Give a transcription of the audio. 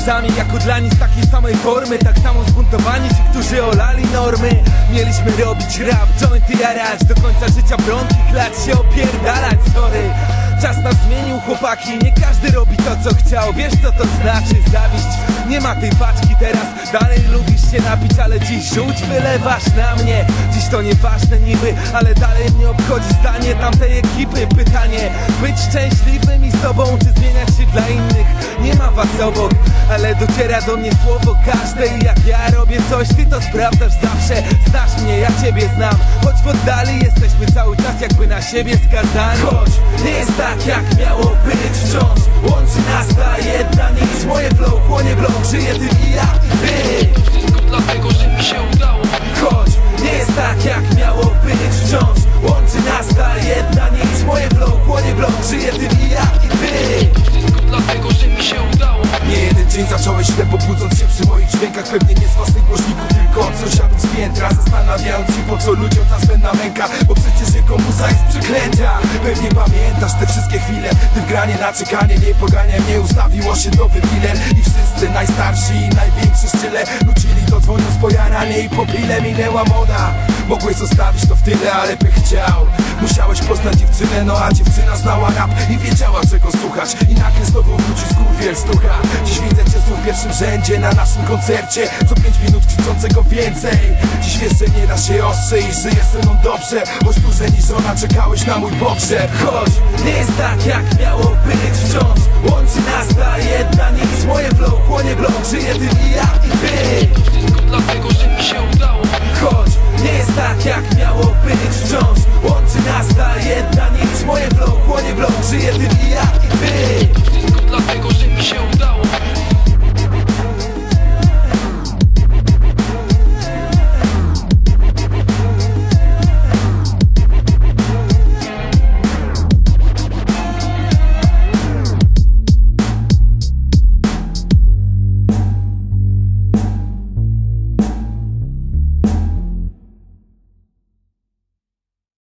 zawsze jako dla nic takiej samej formy. Tak samo zbuntowani ci, którzy olali normy. Mieliśmy robić rap, jointy jarać, do końca życia bronki chlać, się opierdalać, sorry. Czas nas zmienił, chłopaki, nie każdy robi to, co chciał. Wiesz, co to znaczy zawiść? Nie ma tej paczki teraz, dalej lubisz się napić, ale dziś żółć wylewasz na mnie. Dziś to nieważne niby, ale dalej mnie obchodzi zdanie tamtej ekipy. Pytanie, być szczęśliwym i sobą, czy zmieniać się dla innych? Nie ma was obok, ale dociera do mnie słowo każde. I jak ja robię coś, ty to sprawdzasz zawsze. Znasz mnie, ja ciebie znam, choć w oddali jesteśmy cały czas jakby na siebie skazani. Choć nie jest tak, jak miało być wciąż, łączy nas ta jedna nić. Moje flow chłonie blok, żyję tym i ja i wy. Wszystko dlatego, że mi się udało. Choć nie jest tak, jak miało być wciąż, łączy nas ta jedna nić. Moje flow chłonie blok, żyję tym i ja i wy. Wszystko dlatego, że mi się udało. Nie jeden dzień zacząłeś źle, pobudząc się przy moich dźwiękach. Pewnie nie z własnych głośników, tylko od sąsiadów z piętra. Zastanawiając się, po co ludziom ta zbędna męka, bo przecież jego muza jest przeklęta. Pewnie pamiętasz te wszystkie chwile, gdy w granie na czekanie nie pogania mnie ustawiło się nowy dealer. I wszyscy najstarsi i największy szczyle nucili to, dzwoniąc po jaranie i po pile. Minęła moda, mogłeś zostawić to w tyle, ale by chciał. Musiałeś poznać dziewczynę, no a dziewczyna znała rap i wiedziała, czego słuchać. I nagle znowu wróci skurwiel stucha. Dziś widzę cię znów w pierwszym rzędzie na naszym koncercie, co 5 minut krzyczącego więcej. Dziś wiesz, że nie da się ostrzej i żyjesz ze mną dobrze, choć dłużej niż ona czekałeś na mój pogrzeb. Choć nie jest tak, jak miało być wciąż, łączy nas ta jedna nić. Moje flow chłonie blok, żyję tym i ja i wy. Wszystko dlatego, że mi się udało.